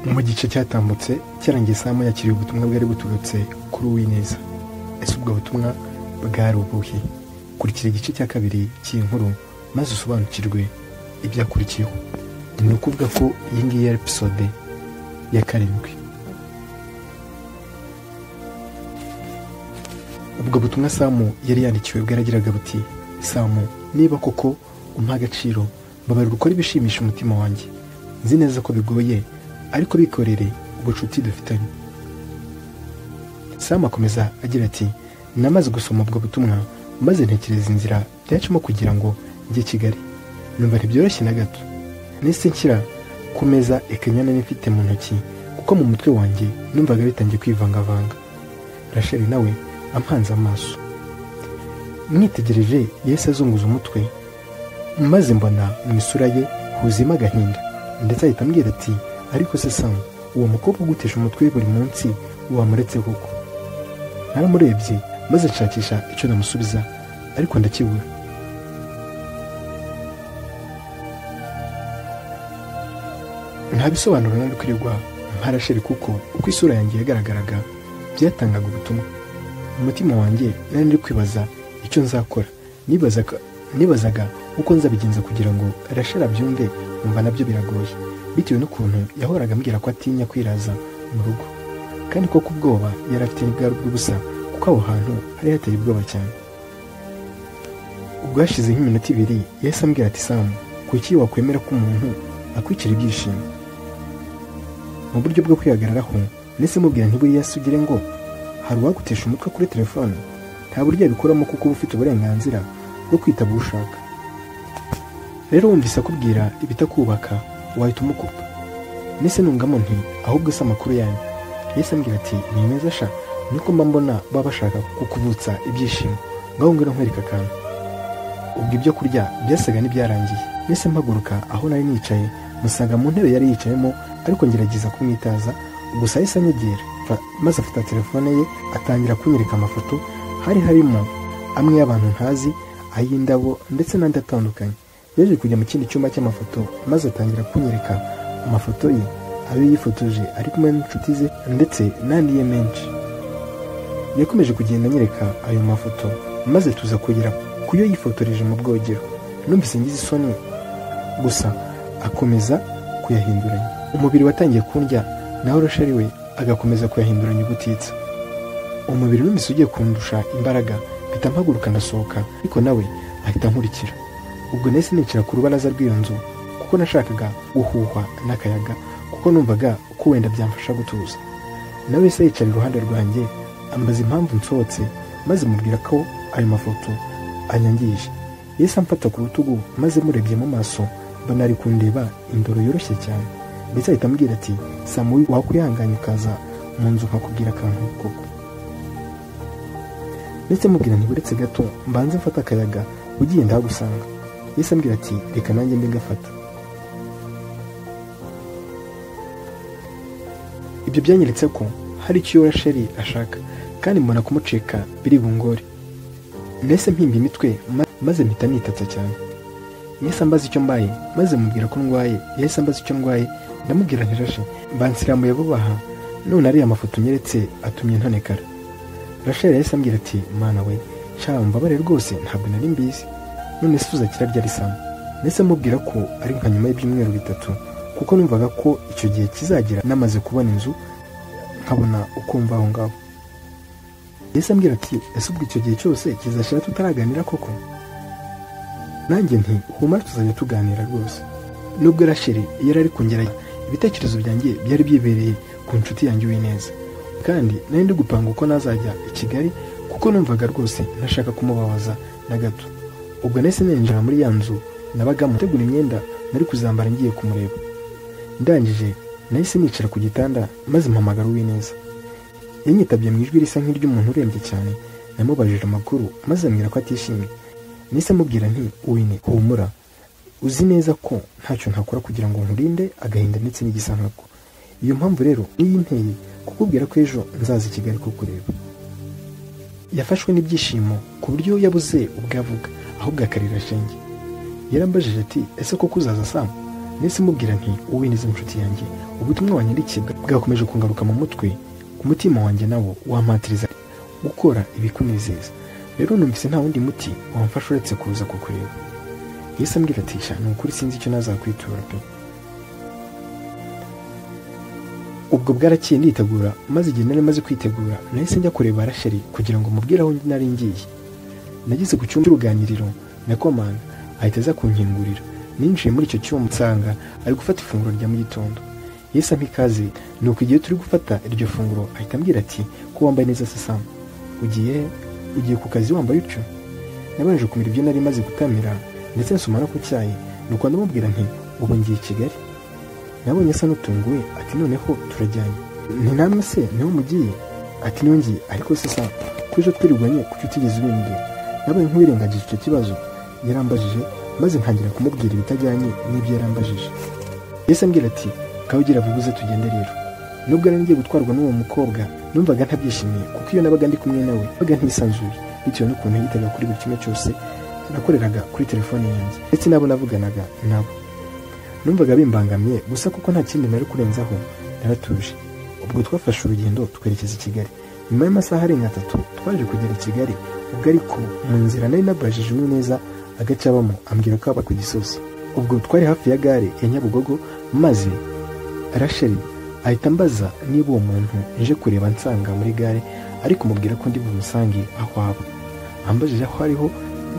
mu gice cyatambutse cyarangiye Samu yakiriye ubutumwa bwari buturutse kuri Uwineza. Ese ubwo butumwa bwari ubuhe? Kurikira igice cya kabiri cy'iyi nkuru maze usobanukirwe ibyakurikiyeho. Ni ukuvuga ko iyi ngiyi yari episode ya 7. Ubwo butumwa Samu yari yandikiwe bwaragiraga buti: Samu, niba koko umpa agaciro, mbabarira ukora ibishimisha umutima wanjye. Nzi neza ko bigoye, ariko bikorere ubucuti dufitanye. Samu akomeza agira ati: namaze gusoma ubwo butumwa maze ntekereza inzira byacamo kugira ngo njye Kigali. Numva ntibyoroshye na gato. Nise nshyira ku meza ikanyana nifite mu ntoki, kuko mu mutwe wanjye numvaga bitangiye kwivangavanga. Rachel nawe ampanze amaso. Mwitegereje yese azunguza umutwe, maze mbona mu isura ye huzima agahinda, ndetse ahita ambwira ati: ariko se Samu, uwo mukobwa ugutesha umutwe buri munsi wamuretse koko? Naramurebye maze nshakisha icyo namusubiza, ariko ndakibura. Nta bisobanuro nari kwirirwa mpa Rachel, kuko uko isura yanjye yagaragaraga byatangaga ubutumwa. Umutima wanjye nari ndi kwibaza icyo nzakora. Nibazaga uko nzabigenza kugira ngo Rachel abyumve, numva nabyo biragoye, bitewe n'ukuntu yahoraga ambwira ko atinya kwiraza mu rugo, kandi ko kubwoba yari afite n'ibwari bw'ubusa, kuko aho hantu hari hateye ubwoba cyane. Ubwo hashize nk'iminota 2 yahise ambwira ati: Samu, kuki wakwemera ko umuntu akwicira ibyishimo? Mu buryo bwo kwihagararaho nese mubwira nti buriya sugire ngo hari uwagutesha umutwe kuri telefone, nta buryo yabikoramo kuko uba ufite uburenganzira bwo kwitaba ushaka. Rero wumvise akubwira ibitakubaka wahita umukupa. Nese nungamo nti ahubwo se amakuru yanyu? Yahise ambwira ati: ni meza sha, niko mba mbona baba bashaka kukuvutsa ibyishimo, ngaho ngwino nkwereka akantu. Ubwo ibyo kurya byasaga n'ibyarangiye. Nese mpaguruka aho nari nicaye, musanga mu ntebe yari yicayemo, ariko ngerageza kumwitaza. Gusa yahise anyegera maze afata telefone ye atangira kunyereka amafoto. Hari harimo amwe y'abantu ntazi, ay'indabo ndetse n'andi atandukanye. Yaje kujya mu kindi cyumba cy'amafoto maze atangira kunyereka amafoto ye, ayo yifotoje ari kumwe n'inshuti ze ndetse n'andi ye menshi. Yakomeje kugenda anyereka ayo mafoto maze tuza kugera ku yo yifotoreje mu bwogero. Numvise ngize isoni, gusa akomeza kuyahinduranya. Umubiri watangiye kundya, naho Rachel we agakomeza kuyahinduranya ubutitsa. Umubiri numvise ugiye kundusha imbaraga, mpita mpaguruka ndasohoka, ariko nawe ahita nkurikira. Ubwo nese nicara ku rubaraza rw'iyo nzu, kuko nashakaga guhuhwa n'akayaga, kuko numvaga ko wenda byamfasha gutuza. Nawe se yicara iruhande rwanjye ambaza impamvu nsohotse, maze mubwira ko ayo mafoto anyangije. Yese amfata ku rutugu maze murebye mu maso mbona ari kundeba indoro yoroshye cyane, ndetse ahita ambwira ati: Samu, wakwihanganye ukaza mu nzu nkakubwira akantu koko? Ndetse mubwira nti buretse gato mbanze mfata akayaga, ugiye ndahagusanga. Yese ambwira ati: reka nanjye mbe ngafata. Ibyo byanyeretse ko hari icyo Rachel ashaka, kandi mbona kumucika biri bungore. Nese mpimba imitwe maze mpita nitatsa cyane. Yese ambaza icyo mbaye, maze mubwira ko ndwaye. Yese ambaza icyo ndwaye, ndamubwira nti Rachel, bansiramuye vubaha, none ariya mafoto nyeretse atumye ntonekara. Rachel yahise ambwira ati: mana we, sha mbabare rwose, ntabwo nari mbizi. None se uzakira ryari Samu? Nese mubwira ko ari nka nyuma y'ibyumweru 3, kuko numvaga ko icyo gihe kizagira namaze kubona inzu nkabona uko mva aho ngaho. Yahise ambwira ati: ese ubwo icyo gihe cyose kizashira tutaraganira koko? Nanjye nti humara tuzajya tuganira rwose. Nubwo Rachel yari ari kongera, ibitekerezo byanjye byari byibereye ku nshuti yanjye Uwineza, kandi nari ndi gupanga uko nazajya i Kigali, kuko numvaga rwose ntashaka kumubabaza na gato. Ubwo nese ninjira muri ya nzu nabagamo, tegura imyenda nari kuzambara ngiye kumureba. Ndangije nahise nicara ku gitanda maze mpamagara Uwineza. Yanyitabye mu ijwi risa nk'iry'umuntu urembye cyane. Namubajije amakuru maze ambwira ko atishimye. Nise mubwira nti: Uwine, humura, uzi neza ko ntacyo ntakora kugira ngo nkurinde agahinda ndetse n'igisankako. Iyo mpamvu rero niyo inteye kukubwira ko ejo nzaza i Kigali kukureba. Yafashwe n'ibyishimo ku buryo yabuze ubwavuga, ahubwo akarira shenge. Yarambajije ati: ese koko uzaza Samu? nese mubwira nti wowe neza inshuti yanjye, ubutumwa wanyandikiye bwakomeje kungaruka mu mutwe, umutima wanjye nawo wampatiriza gukora ibikunezeza. Rero numvise nta wundi muti wamfasha uretse kuza kukureba. Yesu ambwira ati sha ni ukuri sinzi icyo nazakwitura pe. Ubwo bwarakiye nditegura, maze igihe nari maze kwitegura nahise njya kureba Rasheli kugira ngo mubwire aho nari ngiye. Nageze ku cyumba cy'uruganiriro nakomanga, ahita aza kunkingurira. Ninjiye muri icyo cyumba nsanga ari gufata ifunguro rya mu gitondo. Yesu ampa ikaze, nuko igihe turi gufata iryo funguro ahita ambwira ati ko wambaye neza se Sam, ugiye ku kazi wambaye utyo? Nabanje kumira ibyo nari maze gutamira ndetse nsoma no ku cyayi, nuko ndamubwira nti ubu ngiye i Kigali. Nabonye asa n'utunguwe ati noneho turajyanye. Ni namwe se niho mugiye? Ati niho ngiye, ariko se Sam ko ejo twirigwanye kuki utigeze ubimbwira? Nabaye nk'uwirengagije icyo kibazo yarambajije, maze ntangira kumubwira ibitajyanye n'ibyo yarambajije. Yesu ambwira ati kawugira vubuze tugende rero. Nubwo nari ngiye gutwarwa n'uwo mukobwa numvaga ntabyishimiye, kuko iyo nabaga ndi kumwe nawe nabaga ntisanzuye bitewe n'ukuntu yitaga kuri buri kimwe cyose nakoreraga kuri telefone yanjye, ndetse nabo navuganaga nabo numvaga bimbangamiye. Gusa kuko nta kindi nari kurenzaho naratuje. Ubwo twafashe urugendo twerekeza i Kigali. Nyuma y'amasaha arenga 3 twaje kugera i Kigali. Ubwo ariko mu nzira nari nabajije umwe neza agace abamo, ambwira ko aba ku Gisozi. Ubwo twari hafi ya gare ya Nyabugogo, maze Rasheli ahita ambaza niba uwo muntu nje kureba nsanga muri gare, ariko mubwira ko ndi bumusange aho aba. Ambajije aho ariho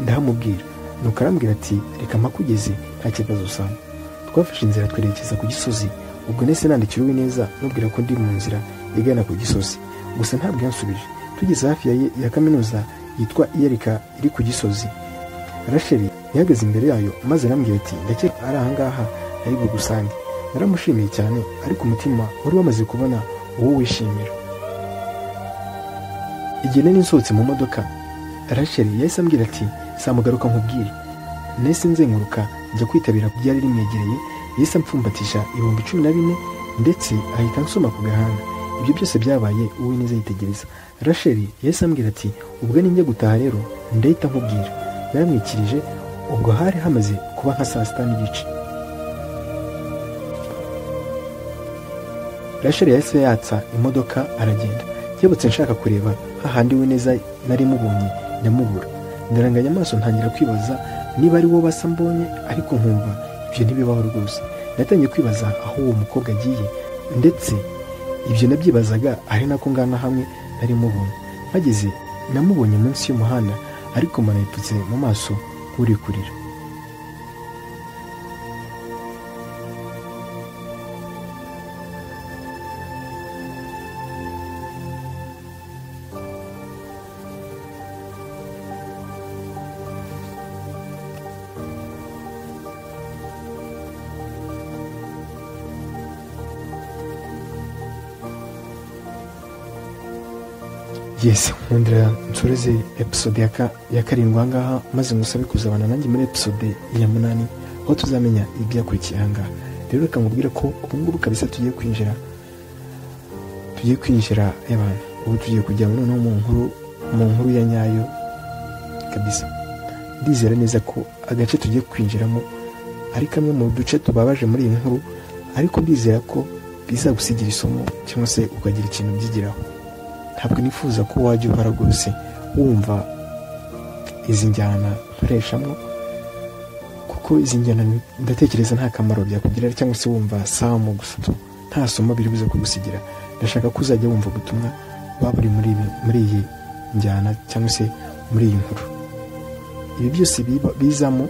ndahamubwira, nuko arambwira ati reka mpakugeze nta kibazo Sam. Twafashe inzira twerekeza ku Gisozi. Ubwo nese nandikira uwe neza mubwira ko ndi mu nzira igana ku Gisozi, gusa ntabwo yansubije. Tugeze hafi ya kaminuza yitwa Iyerika iri ku Gisozi, Rasheli yahagaze imbere yayo, maze arambwira ati ndakeka ari ahangaha ari bugusange. Naramushimiye cyane, ariko umutima wari wamaze kubona uwo wishimira. Igihe nari nsohotse mu modoka, Rasheli yahise ambwira ati samugaruka nkubwire. Nese nzenguruka njya kwitabira byari rimwegereye. Yahise amfumbatisha 14,000 ndetse ahita ansoma ku gahanga. Ibyo byose byabaye uwe neza yitegereza. Rasheli yahise ambwira ati ubwo ninjye gutaha rero ndahita nkubwira. Yaramwikirije. Ubwo hari hamaze kuba nka saa 6:30. Rasheli yahise yatsa imodoka aragenda. Yebutse nshaka kureba hahandi we neza nari mubonye ndamubura. Ndaranganya amaso ntangira kwibaza niba ari wo basa mbonye, ariko nkumva ibyo ntibibaho rwose. Natangiye kwibaza aho uwo mukobwa agiye, ndetse ibyo nabyibazaga ari nako ngana hamwe nari mubonye. Hageze namubonye munsi y'umuhanda, ariko manayiputse mu maso uri kurira. Yes, nkundira nsoreze episode ya 7 ahangaha, maze ngusabe kuzabana nanjye muri episode ya 8 aho tuzamenya ibyakurikiye ahangaha. Rero reka nkubwire ko ubu ngubu kabisa tugiye kwinjira y'abantu. Ubu tugiye kujya noneho mu nkuru ya nyayo kabisa. Ndizera neza ko agace tugiye kwinjiramo ari kamwe mu duce tubabaje muri iyi nkuru, ariko ndizera ko bizagusigira isomo cyangwa se ukagira ikintu byigiraho. Ntabwo nifuza ko wajya uhora rwose wumva izi njyana nkoreshamo, kuko izi njyana ndatekereza nta kamaro byakugirira, cyangwa se wumva Sam gusa nta somo biri buze kugusigira. Ndashaka ko uzajya wumva ubutumwa buri muri iyi njyana cyangwa se muri iyi nkuru. Ibi byose bizamo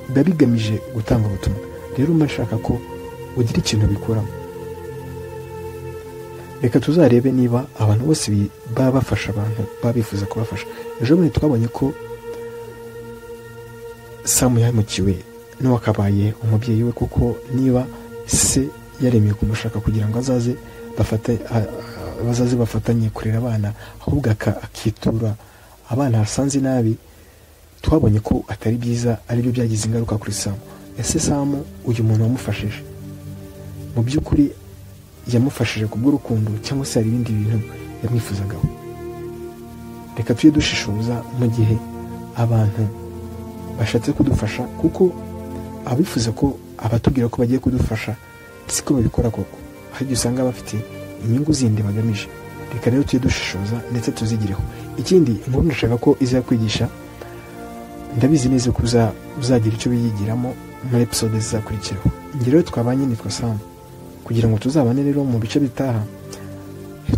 biba bigamije gutanga ubutumwa. Rero mba nshaka ko ugira ikintu bikuramo. Reka tuzarebe niba abantu bose baba bafasha abantu babifuza kubafasha. Ejo bundi twabonye ko Sam yamukiwe n'uwakabaye umubyeyi we, kuko niba se yaremeye kumushaka kugira ngo bazaze bafatanye kurera abana, ahubwo akitura abana hasanze nabi, twabonye ko atari byiza, ari byo byagize ingaruka kuri Sam. Ese Sam uyu muntu wamufashije mu by'ukuri yamufashije kubw'urukundo, cyangwa se hari ibindi bintu yamwifuzagaho? Reka tujye dushishoza mu gihe abantu bashatse kudufasha, kuko abifuza ko abatubwira ko bagiye kudufasha siko babikora koko, ahubwo usanga bafite inyungu zindi bagamije. Reka rero tujye dushishoza ndetse tuzigireho. Ikindi inkuru ndashaka ko izakwigisha, ndabizi neza ko uzagira icyo biyigiramo muri episode zizakurikiraho. Njye rero twabanye nitwa Sam, kugira ngo tuzabane rero mu bice bitaha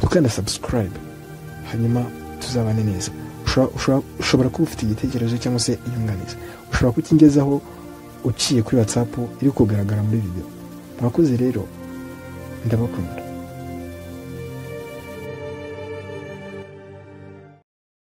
tukanda subscribe, hanyuma tuzabane neza. Ushobora kuba ufite igitekerezo cyangwa se inyunganizi, ushobora kukingezaho uciye kuri WhatsApp iri kugaragara muri video. Mwakoze rero, ndabakunda.